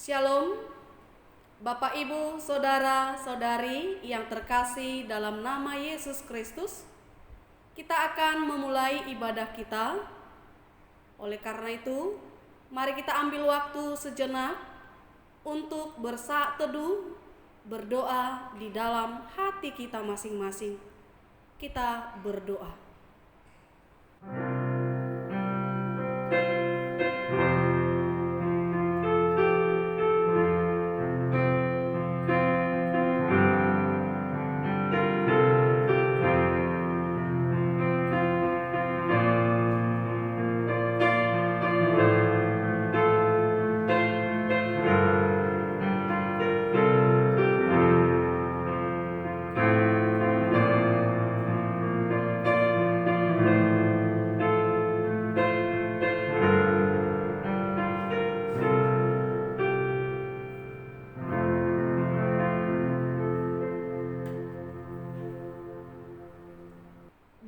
Shalom, Bapak Ibu, Saudara-saudari yang terkasih dalam nama Yesus Kristus. Kita akan memulai ibadah kita. Oleh karena itu, mari kita ambil waktu sejenak untuk bersaat teduh, berdoa di dalam hati kita masing-masing. Kita berdoa.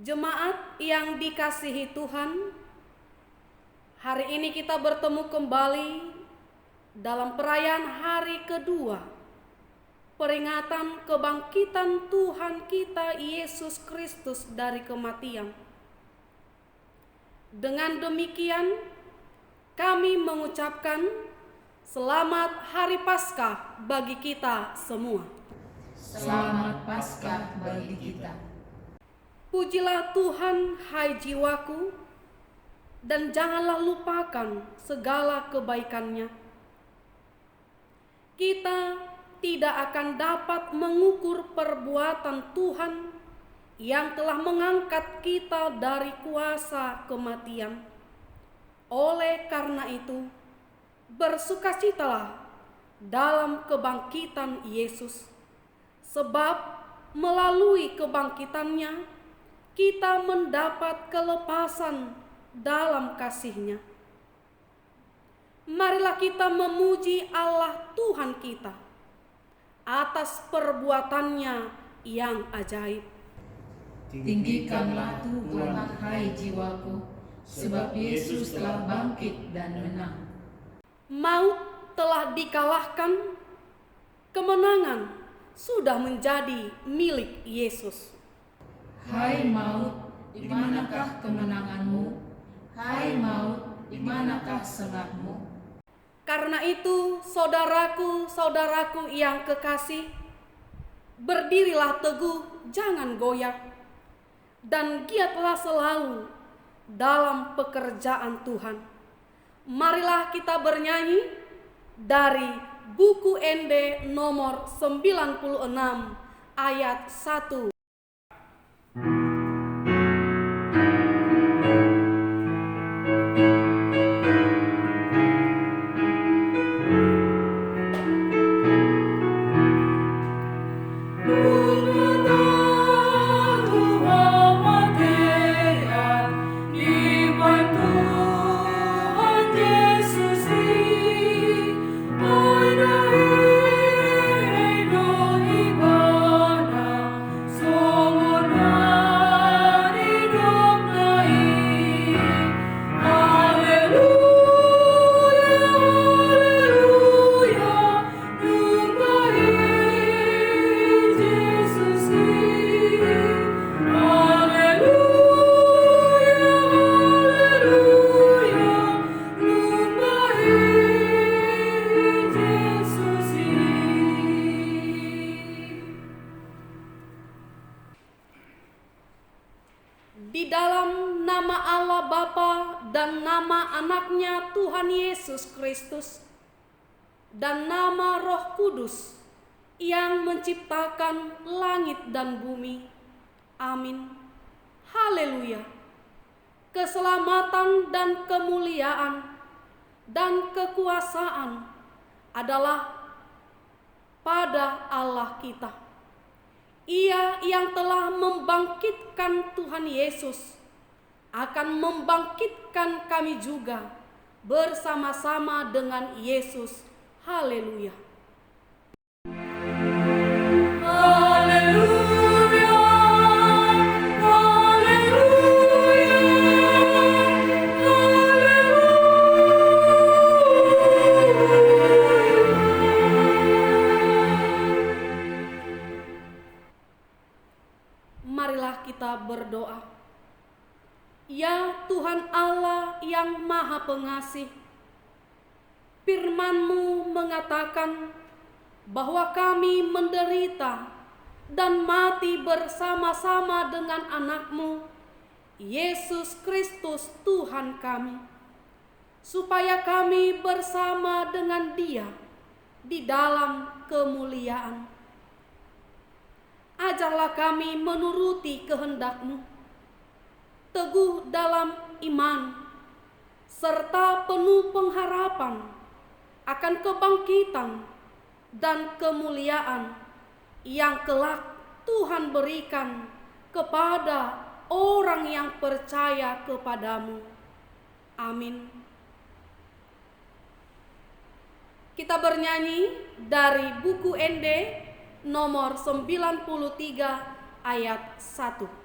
Jemaat yang dikasihi Tuhan, hari ini kita bertemu kembali dalam perayaan hari kedua peringatan kebangkitan Tuhan kita Yesus Kristus dari kematian. Dengan demikian, kami mengucapkan selamat Hari Paskah bagi kita semua. Selamat Paskah bagi kita. Pujilah Tuhan, hai jiwaku, dan janganlah lupakan segala kebaikan-Nya. Kita tidak akan dapat mengukur perbuatan Tuhan yang telah mengangkat kita dari kuasa kematian. Oleh karena itu, bersukacitalah dalam kebangkitan Yesus, sebab melalui kebangkitan-Nya kita mendapat kelepasan dalam kasih-Nya. Marilah kita memuji Allah Tuhan kita atas perbuatan-Nya yang ajaib. Tinggikanlah Tuhan, hai jiwaku, sebab Yesus telah bangkit dan menang. Maut telah dikalahkan, kemenangan sudah menjadi milik Yesus. Hai maut, di manakah kemenanganmu? Hai maut, di manakah sengatmu? Karena itu, saudaraku yang kekasih, berdirilah teguh, jangan goyah, dan giatlah selalu dalam pekerjaan Tuhan. Marilah kita bernyanyi dari buku ND nomor 96 ayat 1. Di dalam nama Allah Bapa dan nama anaknya Tuhan Yesus Kristus dan nama Roh Kudus yang menciptakan langit dan bumi. Amin. Haleluya. Keselamatan dan kemuliaan dan kekuasaan adalah pada Allah kita. Ia yang telah membangkitkan Tuhan Yesus akan membangkitkan kami juga bersama-sama dengan Yesus. Haleluya. Haleluya. Haleluya. Haleluya. Pengasih. Firman-Mu mengatakan bahwa kami menderita dan mati bersama-sama dengan anak-Mu, Yesus Kristus Tuhan kami, supaya kami bersama dengan Dia di dalam kemuliaan. Ajarlah kami menuruti kehendak-Mu, teguh dalam iman, serta penuh pengharapan akan kebangkitan dan kemuliaan yang kelak Tuhan berikan kepada orang yang percaya kepadamu. Amin. Kita bernyanyi dari buku ND nomor 93 ayat 1.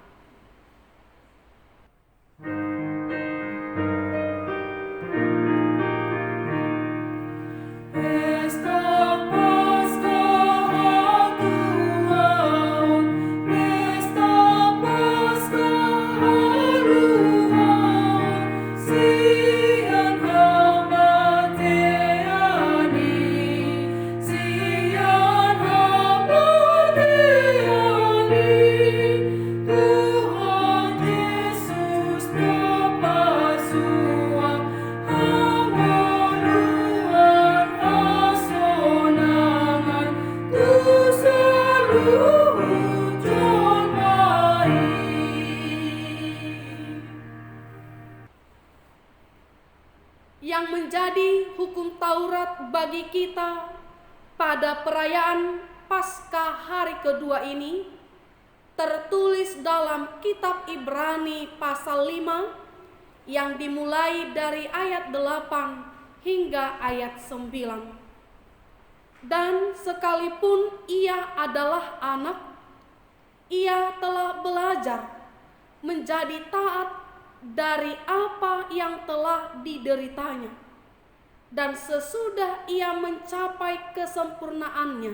Yang menjadi hukum Taurat bagi kita pada perayaan Paskah hari kedua ini tertulis dalam kitab Ibrani pasal 5 yang dimulai dari ayat 8 hingga ayat 9. Dan sekalipun ia adalah anak, ia telah belajar menjadi taat dari apa yang telah dideritanya, dan sesudah ia mencapai kesempurnaannya,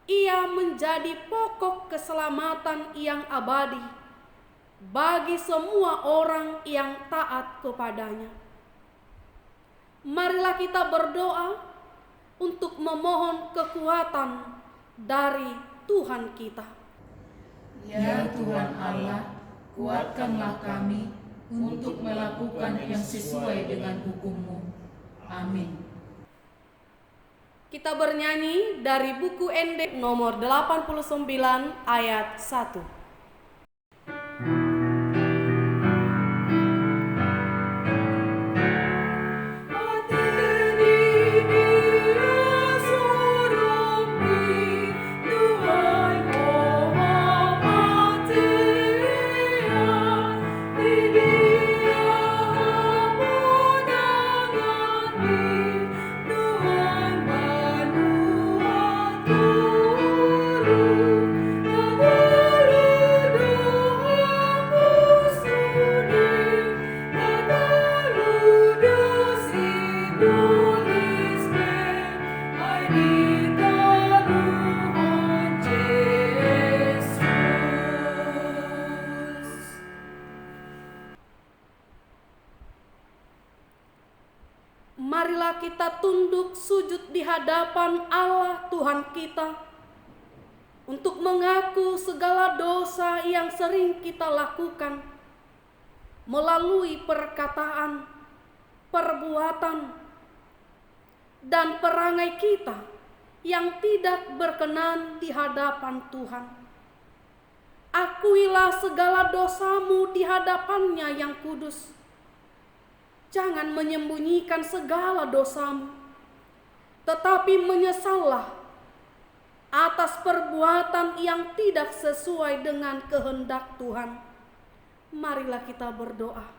ia menjadi pokok keselamatan yang abadi bagi semua orang yang taat kepadanya. Marilah kita berdoa untuk memohon kekuatan dari Tuhan kita. Ya Tuhan Allah, kuatkanlah kami untuk melakukan yang sesuai dengan hukum-Mu. Amin. Kita bernyanyi dari buku ND nomor 89 ayat 1. Marilah kita tunduk sujud di hadapan Allah Tuhan kita untuk mengaku segala dosa yang sering kita lakukan melalui perkataan, perbuatan, dan perangai kita yang tidak berkenan di hadapan Tuhan. Akuilah segala dosamu di hadapan-Nya yang kudus. Jangan menyembunyikan segala dosamu, tetapi menyesallah atas perbuatan yang tidak sesuai dengan kehendak Tuhan. Marilah kita berdoa.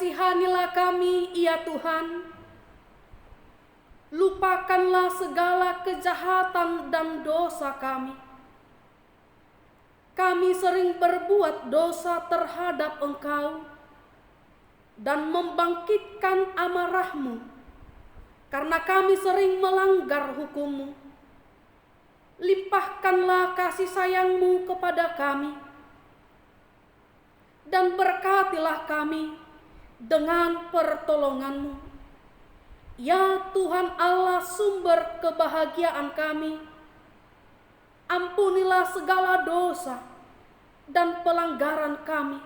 kasihanilah kami, ya Tuhan. Lupakanlah segala kejahatan dan dosa kami. Kami sering berbuat dosa terhadap Engkau dan membangkitkan amarah-Mu, karena kami sering melanggar hukum-Mu. Limpahkanlah kasih sayang-Mu kepada kami, dan berkatilah kami dengan pertolongan-Mu. Ya Tuhan Allah, sumber kebahagiaan kami, ampunilah segala dosa dan pelanggaran kami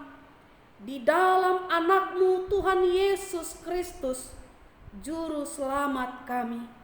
di dalam anak-Mu Tuhan Yesus Kristus, Juru Selamat kami.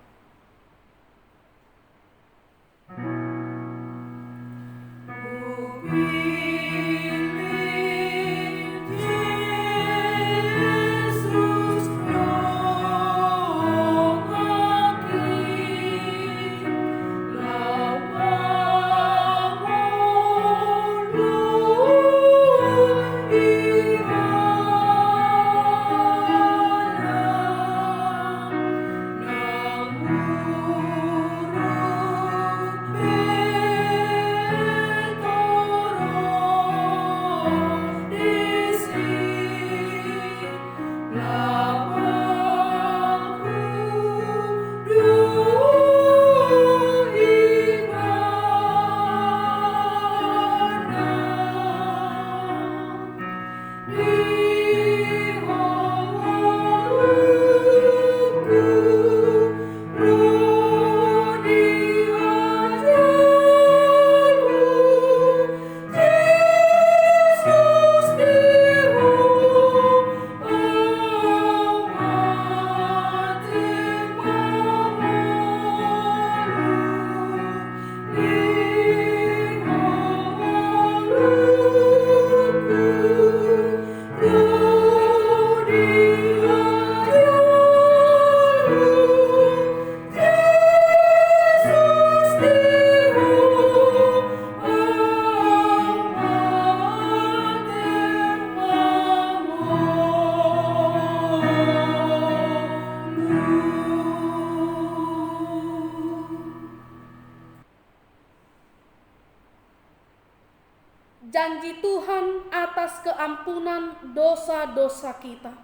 Janji Tuhan atas keampunan dosa-dosa kita.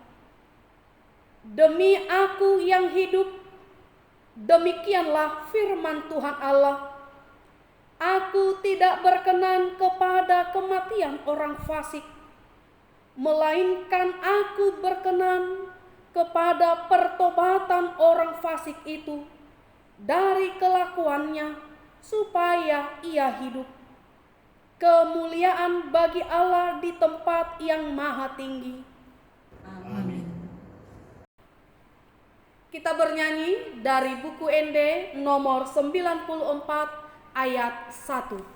Demi Aku yang hidup, demikianlah firman Tuhan Allah, Aku tidak berkenan kepada kematian orang fasik, melainkan Aku berkenan kepada pertobatan orang fasik itu dari kelakuannya, supaya ia hidup. Kemuliaan bagi Allah di tempat yang maha tinggi. Amin. Kita bernyanyi dari buku ND nomor 94 ayat 1.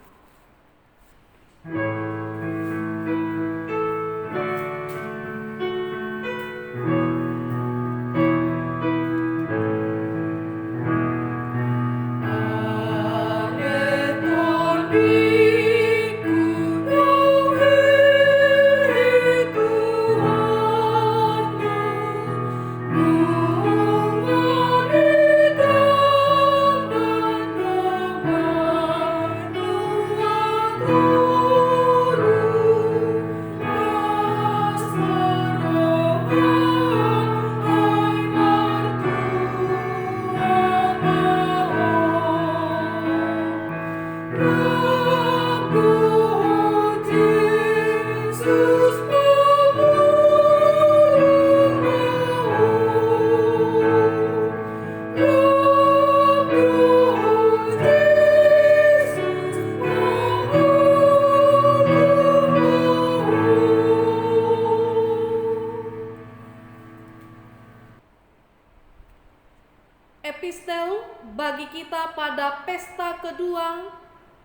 Epistel bagi kita pada pesta kedua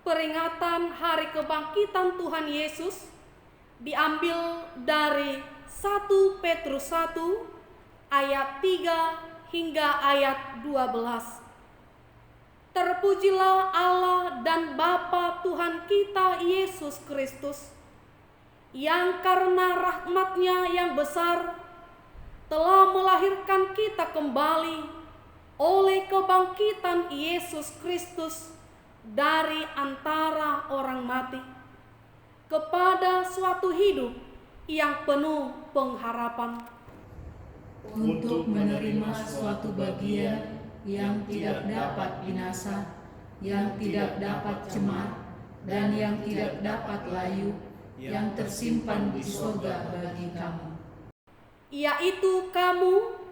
peringatan Hari Kebangkitan Tuhan Yesus diambil dari 1 Petrus 1 ayat 3 hingga ayat 12. Terpujilah Allah dan Bapa Tuhan kita Yesus Kristus, yang karena rahmat-Nya yang besar telah melahirkan kita kembali oleh kebangkitan Yesus Kristus dari antara orang mati kepada suatu hidup yang penuh pengharapan, untuk menerima suatu bagian yang tidak dapat binasa, yang tidak dapat cemar, dan yang tidak dapat layu, yang tersimpan di surga bagi kamu, yaitu kamu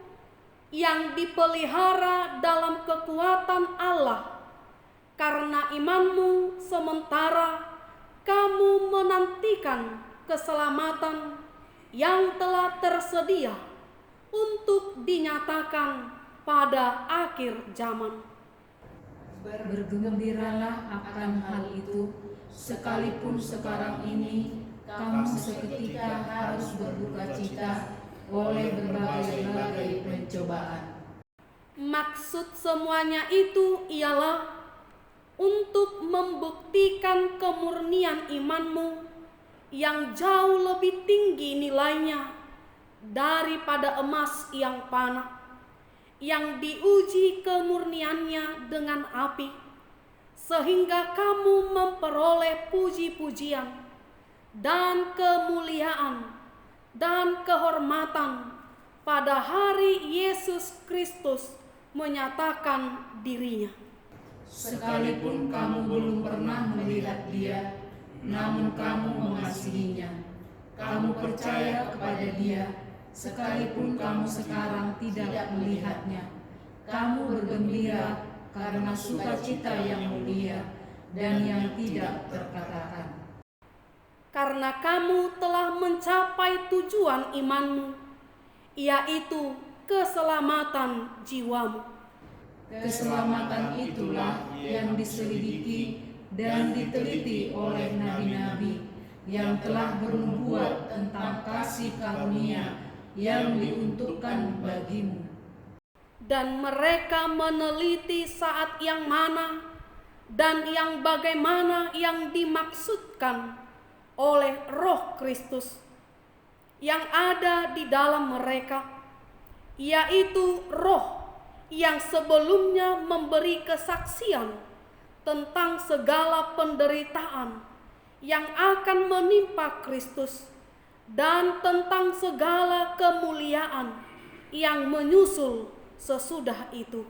yang dipelihara dalam kekuatan Allah karena imanmu, sementara kamu menantikan keselamatan yang telah tersedia untuk dinyatakan pada akhir zaman. Bergembiralah akan hal itu, sekalipun sekarang ini kamu seketika harus berduka cita oleh berbagai-bagai pencobaan. Maksud semuanya itu ialah untuk membuktikan kemurnian imanmu yang jauh lebih tinggi nilainya daripada emas yang panah, yang diuji kemurniannya dengan api, sehingga kamu memperoleh puji-pujian dan kemuliaan dan kehormatan pada hari Yesus Kristus menyatakan dirinya. Sekalipun kamu belum pernah melihat Dia, namun kamu mengasihinya. Kamu percaya kepada Dia, sekalipun kamu sekarang tidak melihatnya. Kamu bergembira karena sukacita yang mulia dan yang tidak terkatakan. Karena kamu telah mencapai tujuan imanmu, yaitu keselamatan jiwamu. Keselamatan itulah yang diselidiki dan diteliti oleh nabi-nabi yang telah bernubuat tentang kasih karunia yang diuntukkan bagimu. Dan mereka meneliti saat yang mana dan yang bagaimana yang dimaksudkan oleh Roh Kristus yang ada di dalam mereka, yaitu Roh yang sebelumnya memberi kesaksian tentang segala penderitaan yang akan menimpa Kristus dan tentang segala kemuliaan yang menyusul sesudah itu.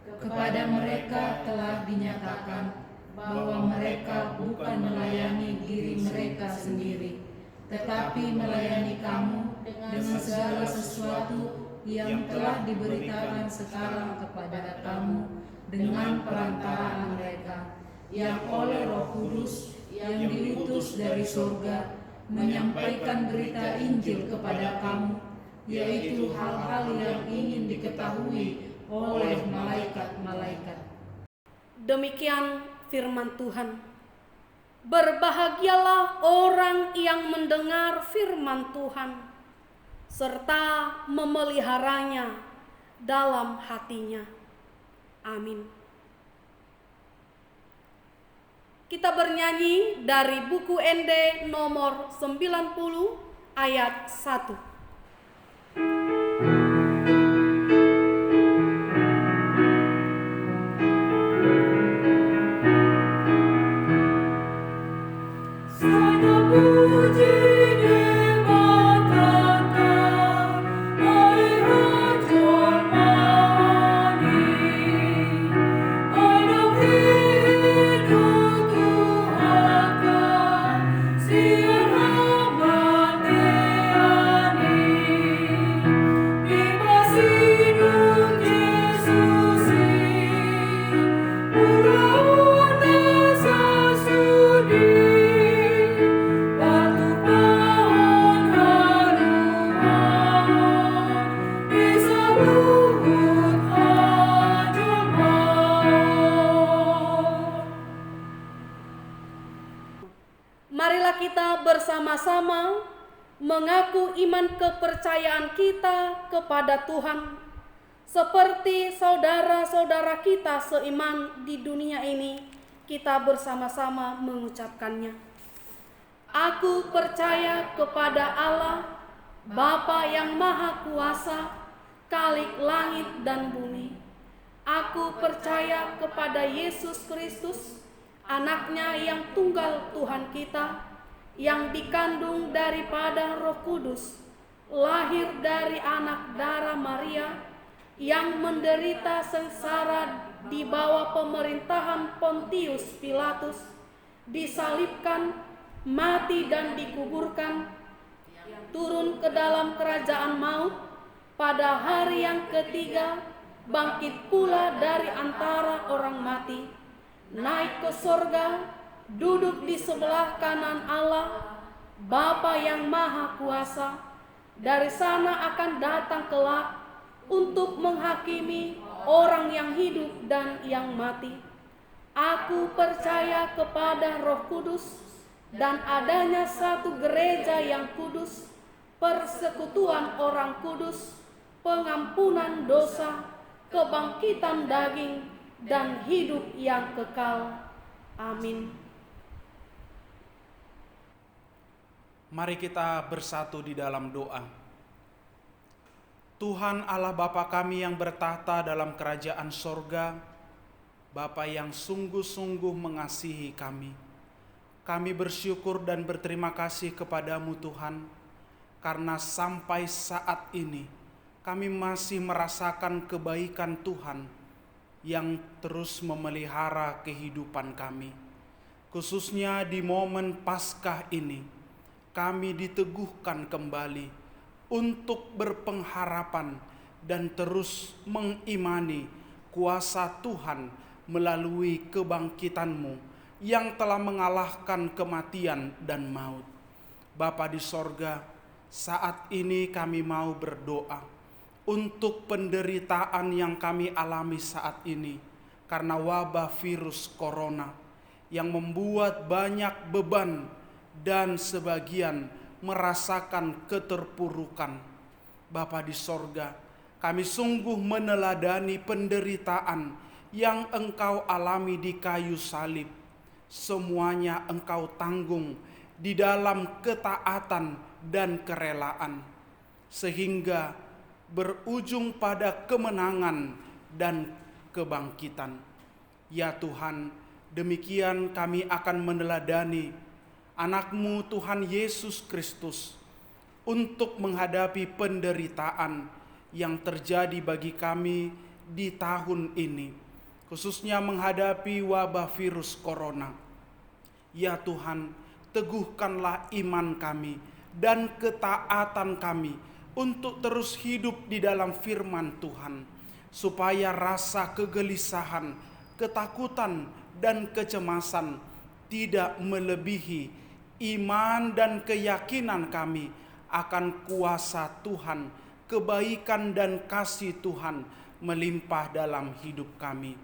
Kepada mereka telah dinyatakan bahwa mereka bukan melayani diri mereka sendiri, tetapi melayani kamu dengan segala sesuatu yang telah diberitakan sekarang kepada kamu dengan perantaraan mereka, yang oleh Roh Kudus yang diutus dari surga menyampaikan berita Injil kepada kamu, yaitu hal-hal yang ingin diketahui oleh malaikat-malaikat. Demikian firman Tuhan. Berbahagialah orang yang mendengar firman Tuhan serta memeliharanya dalam hatinya. Amin. Kita bernyanyi dari buku ND nomor 90 ayat 1. Marilah kita bersama-sama mengaku iman kepercayaan kita kepada Tuhan, seperti saudara-saudara kita seiman di dunia ini. Kita bersama-sama mengucapkannya. Aku percaya kepada Allah, Bapa yang Maha Kuasa, Khalik langit dan bumi. Aku percaya kepada Yesus Kristus, Anaknya yang tunggal Tuhan kita, yang dikandung daripada Roh Kudus, lahir dari anak darah Maria, yang menderita sengsara di bawah pemerintahan Pontius Pilatus, disalibkan, mati dan dikuburkan, turun ke dalam kerajaan maut, pada hari yang ketiga bangkit pula dari antara orang mati, naik ke sorga, duduk di sebelah kanan Allah, Bapa yang Maha Kuasa. Dari sana akan datang kelak untuk menghakimi orang yang hidup dan yang mati. Aku percaya kepada Roh Kudus dan adanya satu gereja yang kudus, persekutuan orang kudus, pengampunan dosa, kebangkitan daging, dan hidup yang kekal. Amin. Mari kita bersatu di dalam doa. Tuhan Allah Bapa kami yang bertahta dalam kerajaan sorga, Bapa yang sungguh-sungguh mengasihi kami. Kami bersyukur dan berterima kasih kepadamu Tuhan, karena sampai saat ini kami masih merasakan kebaikan Tuhan yang terus memelihara kehidupan kami. Khususnya di momen Paskah ini, kami diteguhkan kembali untuk berpengharapan dan terus mengimani kuasa Tuhan melalui kebangkitan-Mu yang telah mengalahkan kematian dan maut. Bapa di sorga, saat ini kami mau berdoa untuk penderitaan yang kami alami saat ini karena wabah virus corona yang membuat banyak beban dan sebagian merasakan keterpurukan. Bapa di sorga, kami sungguh meneladani penderitaan yang Engkau alami di kayu salib. Semuanya Engkau tanggung di dalam ketaatan dan kerelaan, sehingga berujung pada kemenangan dan kebangkitan. Ya Tuhan, demikian kami akan meneladani Anak-Mu Tuhan Yesus Kristus untuk menghadapi penderitaan yang terjadi bagi kami di tahun ini, khususnya menghadapi wabah virus corona. Ya Tuhan, teguhkanlah iman kami dan ketaatan kami untuk terus hidup di dalam firman Tuhan, supaya rasa kegelisahan, ketakutan, dan kecemasan tidak melebihi iman dan keyakinan kami akan kuasa Tuhan, kebaikan dan kasih Tuhan melimpah dalam hidup kami.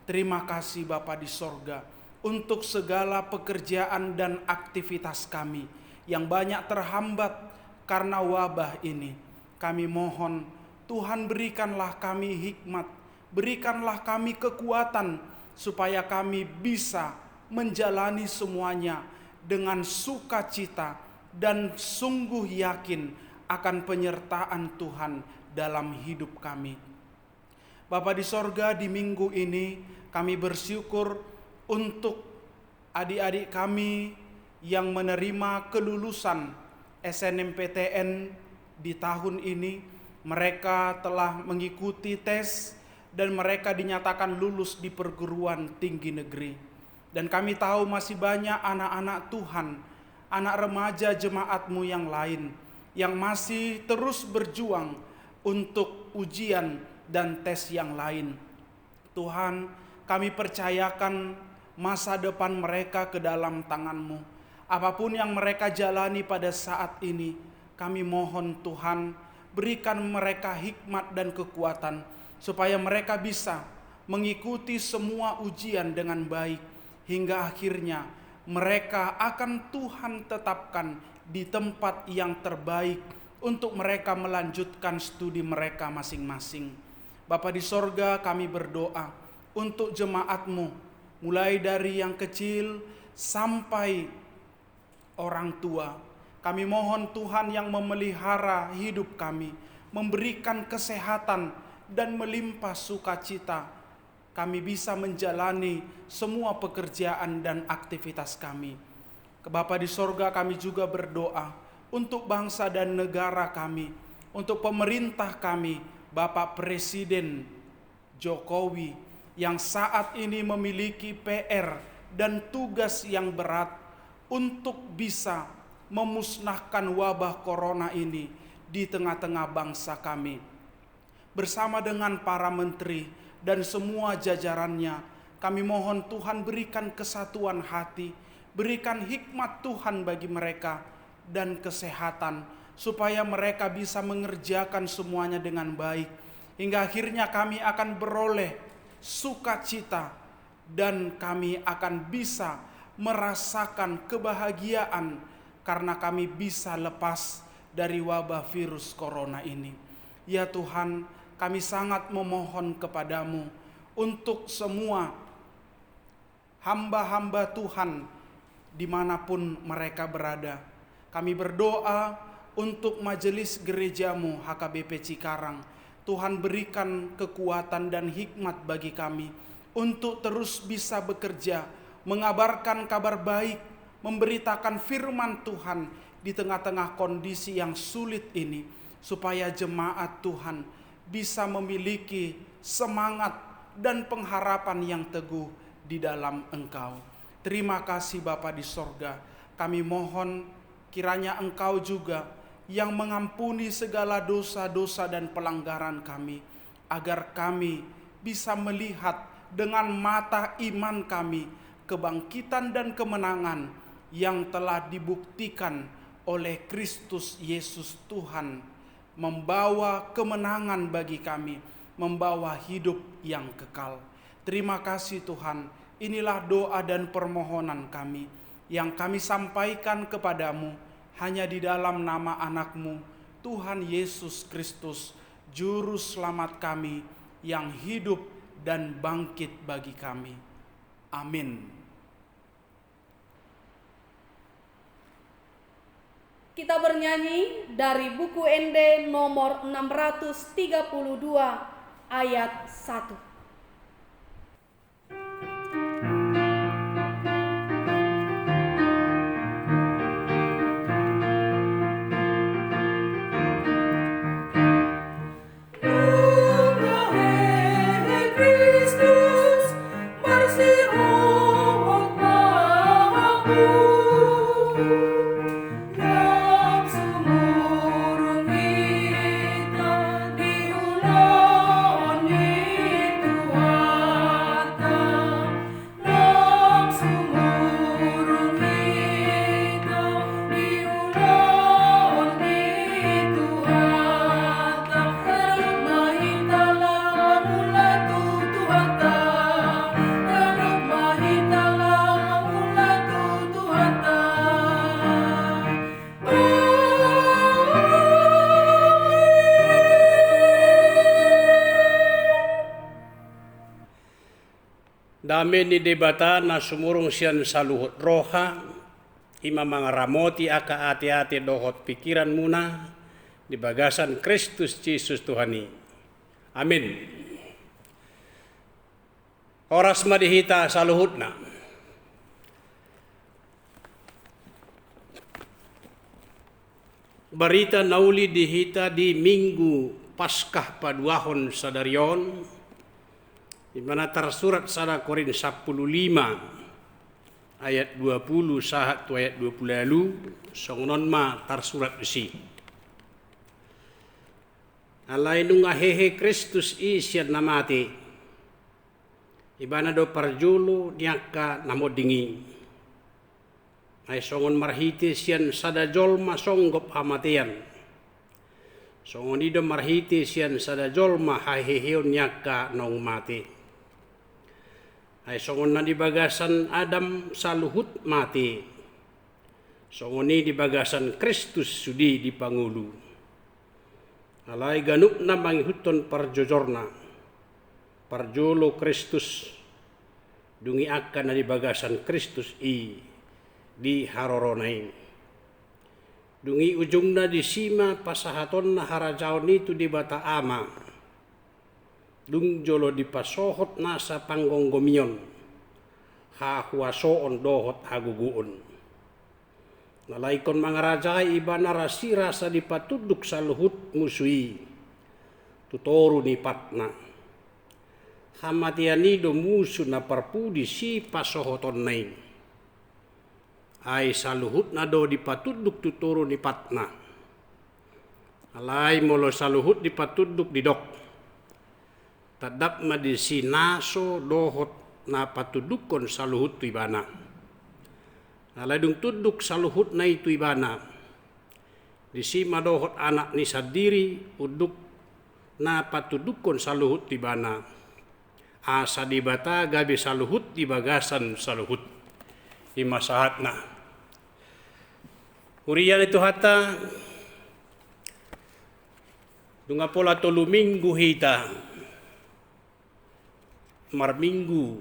Terima kasih Bapa di sorga untuk segala pekerjaan dan aktivitas kami yang banyak terhambat karena wabah ini. Kami mohon Tuhan, berikanlah kami hikmat, berikanlah kami kekuatan supaya kami bisa menjalani semuanya dengan sukacita dan sungguh yakin akan penyertaan Tuhan dalam hidup kami. Bapa di sorga, di minggu ini kami bersyukur untuk adik-adik kami yang menerima kelulusan SNMPTN di tahun ini. Mereka telah mengikuti tes dan mereka dinyatakan lulus di perguruan tinggi negeri. Dan kami tahu masih banyak anak-anak Tuhan, anak remaja jemaat-Mu yang lain yang masih terus berjuang untuk ujian dan tes yang lain. Tuhan, kami percayakan masa depan mereka ke dalam tangan-Mu. Apapun yang mereka jalani pada saat ini, kami mohon Tuhan, berikan mereka hikmat dan kekuatan supaya mereka bisa mengikuti semua ujian dengan baik, hingga akhirnya mereka akan Tuhan tetapkan di tempat yang terbaik untuk mereka melanjutkan studi mereka masing-masing. Bapa di sorga, kami berdoa untuk jemaat-Mu, mulai dari yang kecil sampai orang tua. Kami mohon Tuhan yang memelihara hidup kami, memberikan kesehatan dan melimpah sukacita. Kami bisa menjalani semua pekerjaan dan aktivitas kami. Ke Bapa di sorga, kami juga berdoa untuk bangsa dan negara kami, untuk pemerintah kami, Bapak Presiden Jokowi yang saat ini memiliki PR dan tugas yang berat untuk bisa memusnahkan wabah corona ini di tengah-tengah bangsa kami. Bersama dengan para menteri dan semua jajarannya, kami mohon Tuhan berikan kesatuan hati, berikan hikmat Tuhan bagi mereka dan kesehatan, supaya mereka bisa mengerjakan semuanya dengan baik, hingga akhirnya kami akan beroleh sukacita dan kami akan bisa merasakan kebahagiaan karena kami bisa lepas dari wabah virus corona ini. Ya Tuhan, kami sangat memohon kepadamu untuk semua hamba-hamba Tuhan dimanapun mereka berada. Kami berdoa untuk majelis gerejamu HKBP Cikarang. Tuhan berikan kekuatan dan hikmat bagi kami untuk terus bisa bekerja, mengabarkan kabar baik, memberitakan firman Tuhan di tengah-tengah kondisi yang sulit ini, supaya jemaat Tuhan bisa memiliki semangat dan pengharapan yang teguh di dalam Engkau. Terima kasih Bapa di sorga. Kami mohon kiranya Engkau juga yang mengampuni segala dosa-dosa dan pelanggaran kami, agar kami bisa melihat dengan mata iman kami kebangkitan dan kemenangan yang telah dibuktikan oleh Kristus Yesus Tuhan, membawa kemenangan bagi kami, membawa hidup yang kekal. Terima kasih Tuhan, inilah doa dan permohonan kami yang kami sampaikan kepadamu hanya di dalam nama anak-Mu, Tuhan Yesus Kristus, Juru Selamat kami yang hidup dan bangkit bagi kami. Amin. Kita bernyanyi dari buku ND nomor 632 ayat 1. Dame ni debata na sumurong siyan saluhot roha, ima mga ramoti aka ati-ati dohot pikiran muna, di bagasan Kristus Jesus Tuhani. Amin. Oras madihita saluhut na. Barita nauli dihita di Minggu Paskah paduahon sadarion, di mana tersurat sana Korintus 15 ayat 20 sahat tu ayat 20 lalu songnon ma tersurat besi. Alai nunga hehe Kristus isian namati ibana do parjulu niaka namo dingi. Ay songon marhiti sian sada jolma songgop hamatian. Songon ido marhiti sian sada jolma haheheon niaka nong mati. Ay songon na di bagasan Adam saluhut mati. Songon ni di bagasan Kristus sudi di pangulu. Alai ganuk na mangihuton parjojorna. Parjolo Kristus dungi akan na di bagasan Kristus di haroronai. Dungi ujungna di sima pasahaton na harajaon itu di bata ama. Dung jolo di pasohot nasa panggonggomion. Hahuasoon dohot haguguon. Nalaikon mangarajai ibana rasi rasa dipatuduk saluhut musui. Tutoru ni patna. Hamatiani do musu na parpudi si pasohoton nain. Ai saluhut na do dipatuduk tuturu ni patna. Alai molo saluhut dipatuduk di dok. Tadap madisi naso dohot na patudukon saluhut tu ibana. Alai dung tuduk saluhut na itu ibana. Disi madohot anak ni sadiri uduk na patudukon saluhut tu ibana. Asa di bata gabi saluhut di bagasan saluhut. Imasahat na. Urian itu hata dunga pola tolu minggu hita marminggu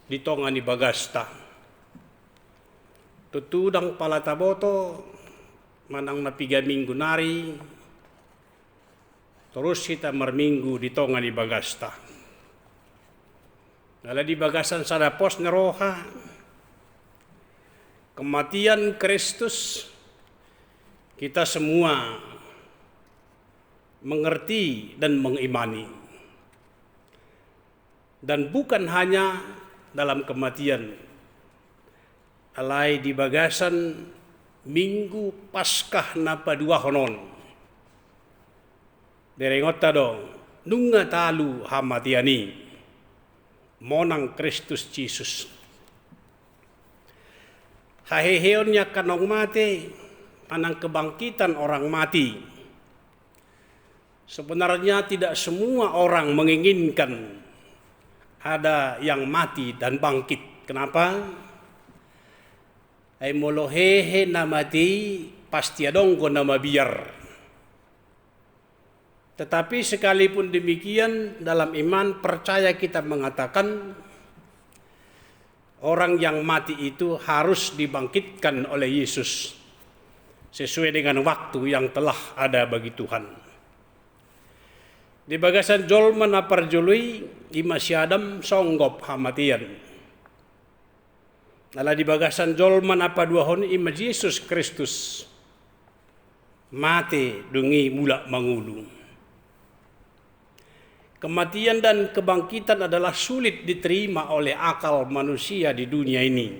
di tonga ni bagasta tutudang palataboto manang na 3 minggu nari terus kita marminggu di tonga ni bagasta nala di bagasan sada pos neroha kematian Kristus. Kita semua mengerti dan mengimani. Dan bukan hanya dalam kematian. Alai di bagasan minggu Paskah napa dua honon. Derengota dong, nunga talu hamatiani. Monang Kristus Jesus. Haheheonnya kanong mati. Anang kebangkitan orang mati. Sebenarnya tidak semua orang menginginkan ada yang mati dan bangkit. Kenapa? Ai molohehe na mati pasti adongko nama biar. Tetapi sekalipun demikian dalam iman percaya kita mengatakan orang yang mati itu harus dibangkitkan oleh Yesus. Sesuai dengan waktu yang telah ada bagi Tuhan. Di bagasan jolman aparjului imasyadam songgop hamatian. Nala di bagasan jolman apa dua honi imaj Yesus Kristus. Mati dungi mula mangulu. Kematian dan kebangkitan adalah sulit diterima oleh akal manusia di dunia ini.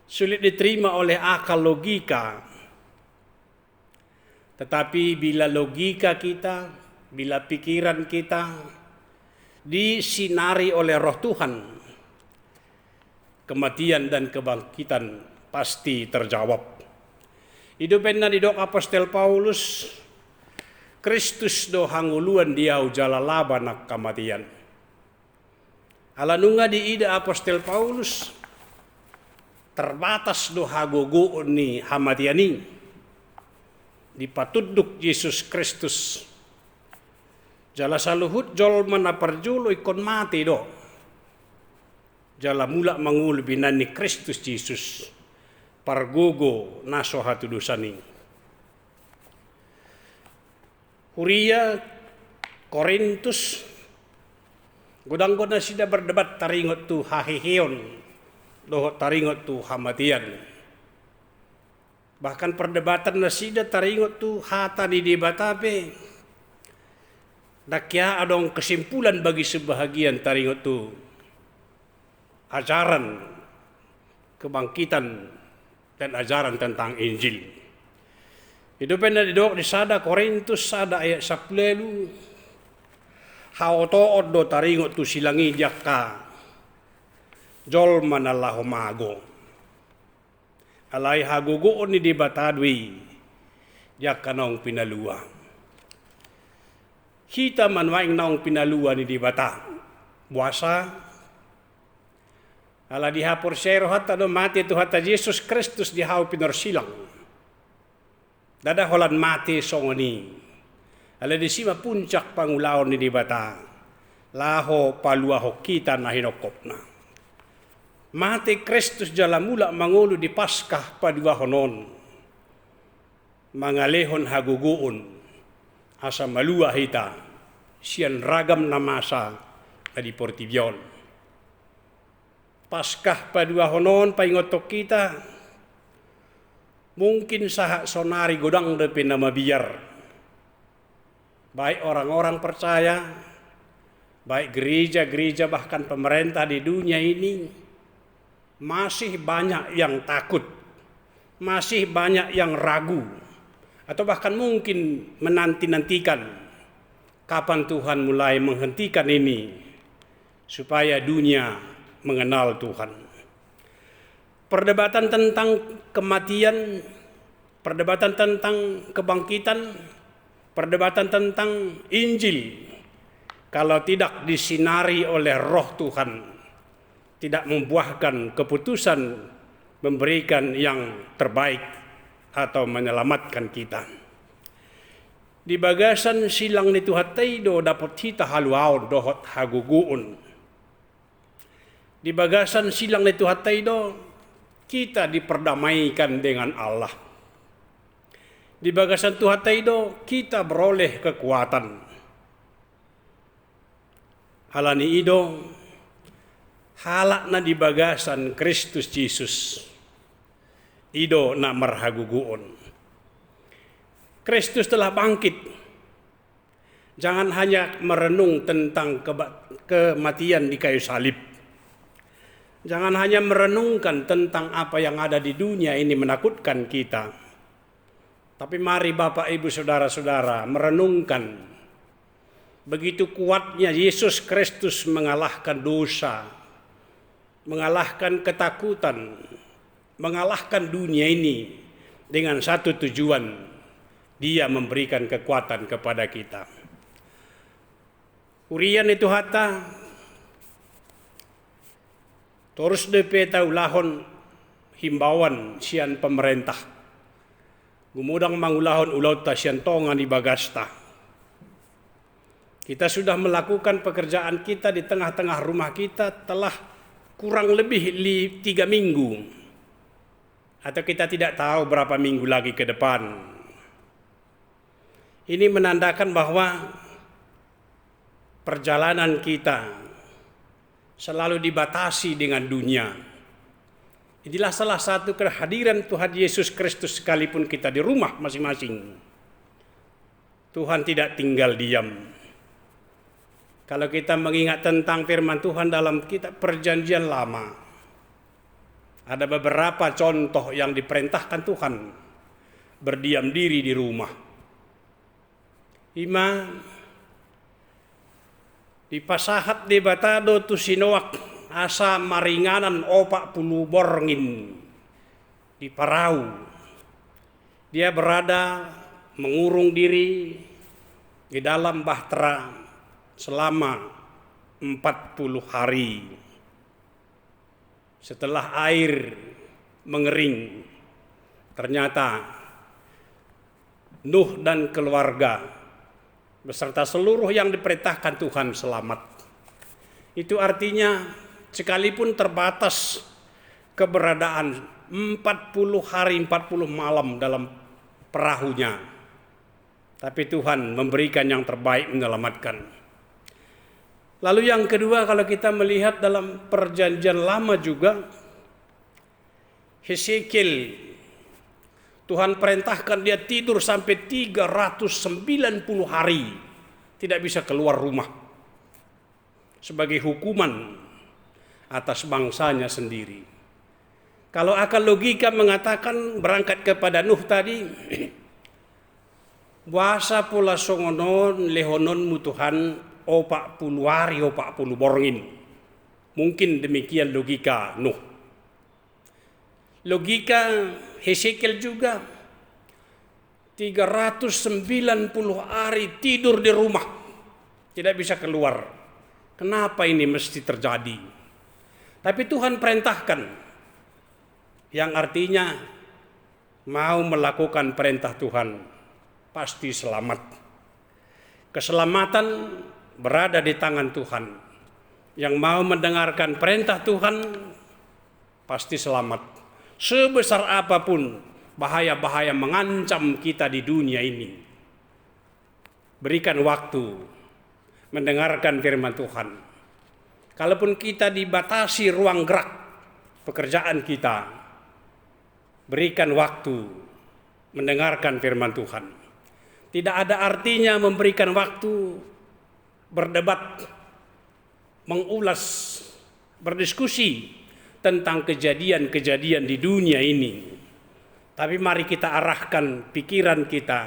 Sulit diterima oleh akal logika. Tetapi bila logika kita, bila pikiran kita disinari oleh roh Tuhan, kematian dan kebangkitan pasti terjawab. Hidupnya di dok Apostel Paulus, Kristus do hanguluan diau jalalaba nak kematian. Alanunga di ida Apostel Paulus, terbatas do hagogo ni hamatiani. Dipatuduk Yesus Kristus. Jala saluhut jol manaparjulo ikon mati do. Jala mula mangul binani Kristus Yesus. Pargogo naso hatu dosani. Huria Korintus. Godang-godang sida berdebat taringot tu haheheon. Dohot taringot tu hamatian. Bahkan perdebatan nasida taringot tu hata di debatape. Dakya adong kesimpulan bagi sebahagian taringot tu. Ajaran kebangkitan dan ajaran tentang Injil. Hidupnya di dok di sada Korintus sada ayat 10. Haotood do taringot tu silangi jakka. Jol manalahu mago. Alai hagugoon ni di batadwi jak kanong pinalua. Kita manwaing naong pinalua ni di bata. Buasa. Ala di hapor sero hatta do mati tu hatta Yesus Kristus di hau pinorsilang. Dada holan mati songoni. Ala di sima puncak pangulaon ni di bata. Laho paluaho kita na hinokopna. Mati Kristus jala mula mangulu di Paskah padua honon. mangalehon haguguun asa malua hita sian ragam namasa adi portibion. Paskah padua honon paingotok kita mungkin sahak sonari godang depe nama biar. Baik orang-orang percaya, baik gereja-gereja bahkan pemerintah di dunia ini masih banyak yang takut, masih banyak yang ragu, atau bahkan mungkin menanti-nantikan kapan Tuhan mulai menghentikan ini supaya dunia mengenal Tuhan. Perdebatan tentang kematian, perdebatan tentang kebangkitan, perdebatan tentang Injil, kalau tidak disinari oleh Roh Tuhan, tidak membuahkan keputusan memberikan yang terbaik atau menyelamatkan kita. Di bagasan silang ni Tuhan taido dapat kita haluaon dohot haguguun. Di bagasan silang ni Tuhan taido kita diperdamaikan dengan Allah. Di bagasan Tuhan taido kita beroleh kekuatan. Halani ido halakna di bagasan Kristus Yesus. Ido na marhaguguon. Kristus telah bangkit. Jangan hanya merenung tentang kematian di kayu salib. Jangan hanya merenungkan tentang apa yang ada di dunia ini menakutkan kita. Tapi mari Bapak Ibu Saudara-saudara merenungkan begitu kuatnya Yesus Kristus mengalahkan dosa, mengalahkan ketakutan, mengalahkan dunia ini dengan satu tujuan, Dia memberikan kekuatan kepada kita. Urian itu hata terus depe taulahon himbauan sian pemerintah. Gumudang mangulahon ulauta sian tongan di bagasta. Kita sudah melakukan pekerjaan kita di tengah-tengah rumah kita telah kurang lebih 3 minggu. Atau kita tidak tahu berapa minggu lagi ke depan. Ini menandakan bahwa perjalanan kita selalu dibatasi dengan dunia. Inilah salah satu kehadiran Tuhan Yesus Kristus sekalipun kita di rumah masing-masing. Tuhan tidak tinggal diam. Kalau kita mengingat tentang firman Tuhan dalam kitab Perjanjian Lama, ada beberapa contoh yang diperintahkan Tuhan berdiam diri di rumah. Di pasahat di batado tu sinoak asa maringanan 40 borngin di parau. Dia berada mengurung diri di dalam bahtera selama 40 hari. Setelah air mengering, ternyata Nuh dan keluarga beserta seluruh yang diperintahkan Tuhan selamat. Itu artinya sekalipun terbatas keberadaan 40 hari 40 malam dalam perahunya, tapi Tuhan memberikan yang terbaik menyelamatkan. Lalu yang kedua, kalau kita melihat dalam Perjanjian Lama juga, Hesekiel, Tuhan perintahkan dia tidur sampai 390 hari tidak bisa keluar rumah sebagai hukuman atas bangsanya sendiri. Kalau akal logika mengatakan berangkat kepada Nuh tadi, Wasa pula songonon lehonon mutuhan 40 hari 40 borngin. Mungkin demikian logika Nuh. Logika Hesekiel juga 390 hari tidur di rumah, tidak bisa keluar. Kenapa ini mesti terjadi? Tapi Tuhan perintahkan, yang artinya mau melakukan perintah Tuhan pasti selamat. Keselamatan berada di tangan Tuhan. Yang mau mendengarkan perintah Tuhan pasti selamat. Sebesar apapun bahaya-bahaya mengancam kita di dunia ini. Berikan waktu mendengarkan firman Tuhan. Kalaupun kita dibatasi ruang gerak pekerjaan kita, berikan waktu mendengarkan firman Tuhan. Tidak ada artinya memberikan waktu berdebat, mengulas, berdiskusi tentang kejadian-kejadian di dunia ini. Tapi mari kita arahkan pikiran kita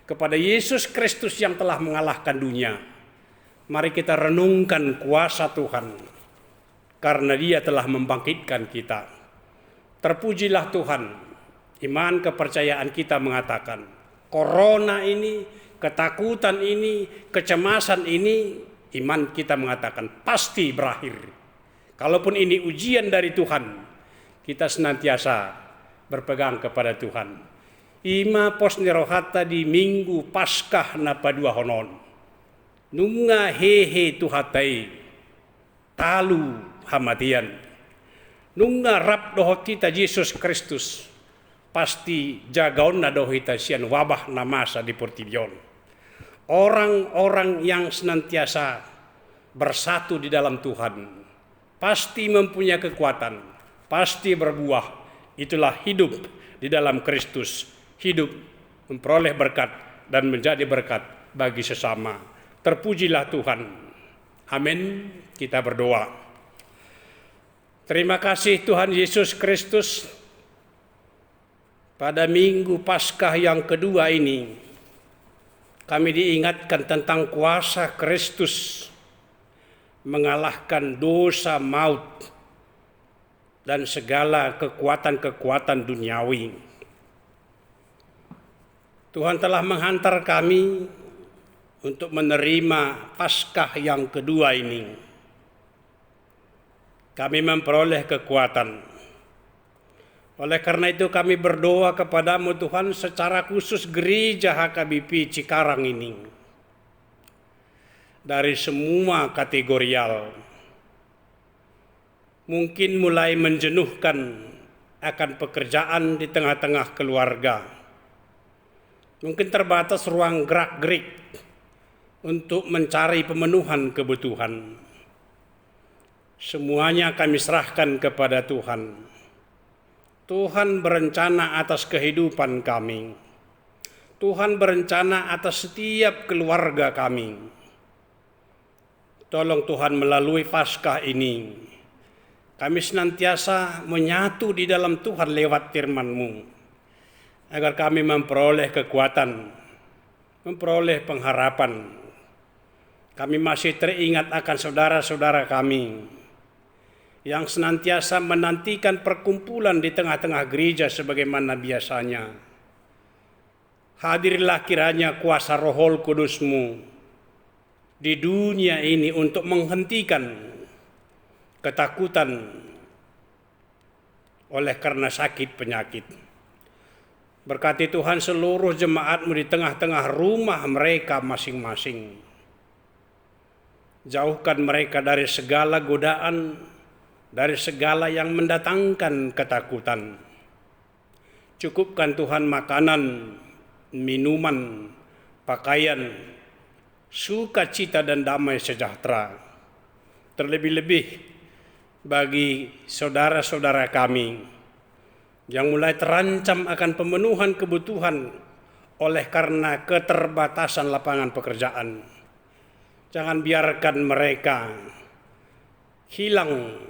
kepada Yesus Kristus yang telah mengalahkan dunia. Mari kita renungkan kuasa Tuhan, karena Dia telah membangkitkan kita. Terpujilah Tuhan. Iman kepercayaan kita mengatakan, corona ini, ketakutan ini, kecemasan ini, iman kita mengatakan pasti berakhir. Kalaupun ini ujian dari Tuhan, kita senantiasa berpegang kepada Tuhan. Ima pos nirohata di minggu Paskah na padua honon. Nunga hehe tuhatai, talu hamatian. Nunga rap dohot kita Yesus Kristus, pasti jagaon na dohita sian wabah na masa di Portibion. Orang-orang yang senantiasa bersatu di dalam Tuhan, pasti mempunyai kekuatan, pasti berbuah. Itulah hidup di dalam Kristus, hidup memperoleh berkat dan menjadi berkat bagi sesama. Terpujilah Tuhan. Amin. Kita berdoa. Terima kasih Tuhan Yesus Kristus. Pada minggu Paskah yang kedua ini, kami diingatkan tentang kuasa Kristus mengalahkan dosa, maut, dan segala kekuatan-kekuatan duniawi. Tuhan telah menghantar kami untuk menerima Paskah yang kedua ini. Kami memperoleh kekuatan. Oleh karena itu kami berdoa kepadamu Tuhan, secara khusus gereja HKBP Cikarang ini. Dari semua kategorial, mungkin mulai menjenuhkan akan pekerjaan di tengah-tengah keluarga. Mungkin terbatas ruang gerak-gerik untuk mencari pemenuhan kebutuhan. Semuanya kami serahkan kepada Tuhan. Tuhan berencana atas kehidupan kami. Tuhan berencana atas setiap keluarga kami. Tolong Tuhan melalui Paskah ini, kami senantiasa menyatu di dalam Tuhan lewat firman-Mu, agar kami memperoleh kekuatan, memperoleh pengharapan. Kami masih teringat akan saudara-saudara kami yang senantiasa menantikan perkumpulan di tengah-tengah gereja sebagaimana biasanya. Hadirlah kiranya kuasa Roh Kudus-Mu di dunia ini untuk menghentikan ketakutan oleh karena sakit penyakit. Berkati Tuhan seluruh jemaat-Mu di tengah-tengah rumah mereka masing-masing. Jauhkan mereka dari segala godaan, dari segala yang mendatangkan ketakutan. Cukupkan Tuhan makanan, minuman, pakaian, sukacita dan damai sejahtera. Terlebih-lebih bagi saudara-saudara kami yang mulai terancam akan pemenuhan kebutuhan oleh karena keterbatasan lapangan pekerjaan. Jangan biarkan mereka hilang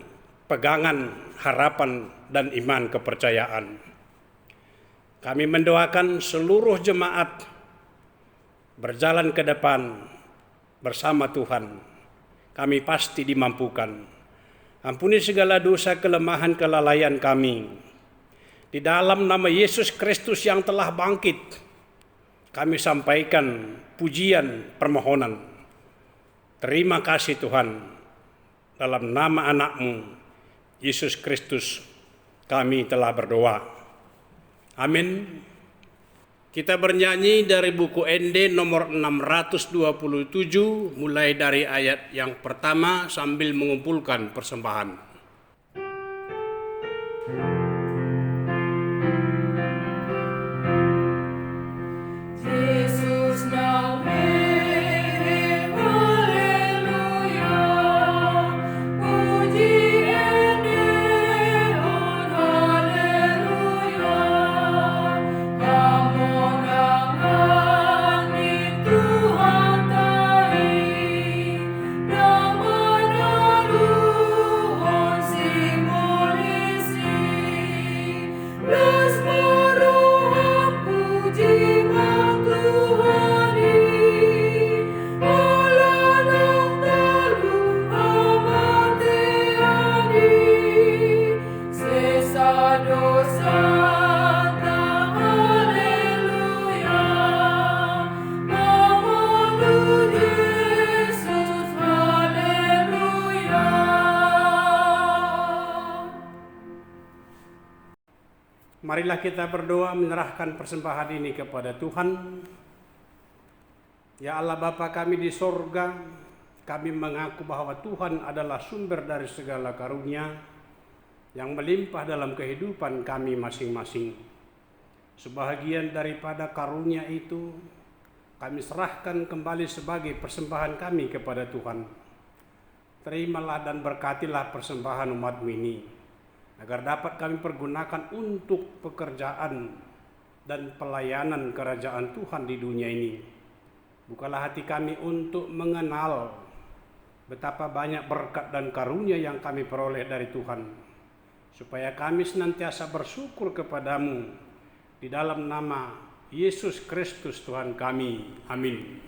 pegangan, harapan, dan iman kepercayaan. Kami mendoakan seluruh jemaat berjalan ke depan bersama Tuhan. Kami pasti dimampukan. Ampuni segala dosa, kelemahan, kelalaian kami. Di dalam nama Yesus Kristus yang telah bangkit, kami sampaikan pujian permohonan. Terima kasih Tuhan, dalam nama anak-Mu, Yesus Kristus, kami telah berdoa. Amin. Kita bernyanyi dari buku ND nomor 627, mulai dari ayat yang pertama sambil mengumpulkan persembahan. Marilah kita berdoa menyerahkan persembahan ini kepada Tuhan. Ya Allah Bapa kami di sorga, kami mengaku bahwa Tuhan adalah sumber dari segala karunia yang melimpah dalam kehidupan kami masing-masing. Sebahagian daripada karunia itu kami serahkan kembali sebagai persembahan kami kepada Tuhan. Terimalah dan berkatilah persembahan umat-Mu ini, agar dapat kami pergunakan untuk pekerjaan dan pelayanan kerajaan Tuhan di dunia ini. Bukalah hati kami untuk mengenal betapa banyak berkat dan karunia yang kami peroleh dari Tuhan, supaya kami senantiasa bersyukur kepadamu di dalam nama Yesus Kristus Tuhan kami. Amin.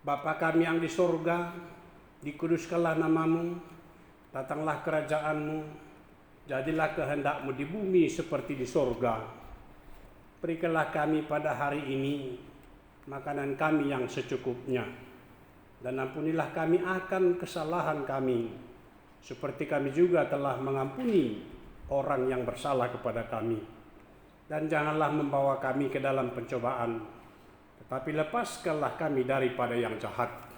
Bapa kami yang di surga, dikuduskanlah namamu, datanglah kerajaanmu, jadilah kehendak-Mu di bumi seperti di surga. Berikanlah kami pada hari ini makanan kami yang secukupnya, dan ampunilah kami akan kesalahan kami, seperti kami juga telah mengampuni orang yang bersalah kepada kami. Dan janganlah membawa kami ke dalam pencobaan, tetapi lepaskanlah kami daripada yang jahat.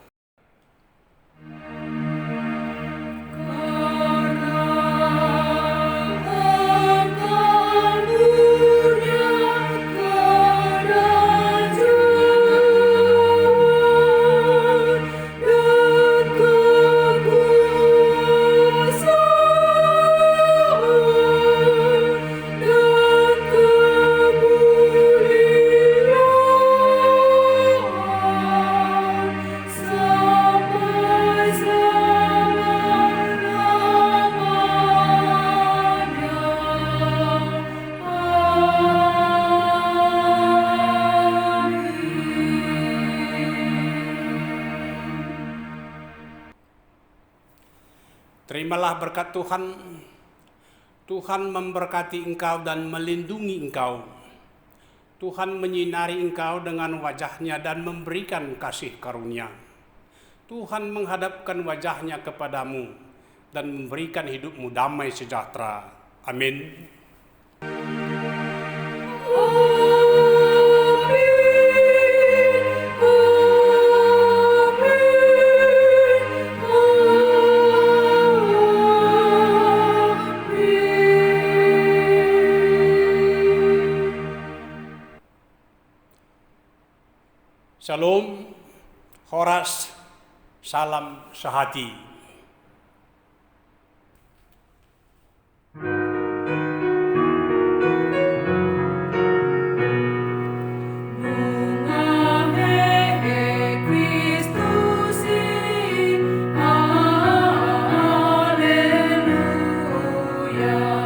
Terimalah berkat Tuhan. Tuhan memberkati engkau dan melindungi engkau. Tuhan menyinari engkau dengan wajah-Nya dan memberikan kasih karunia. Tuhan menghadapkan wajah-Nya kepadamu dan memberikan hidupmu damai sejahtera. Amin. Shalom, Horas, salam sehati. Haleluya.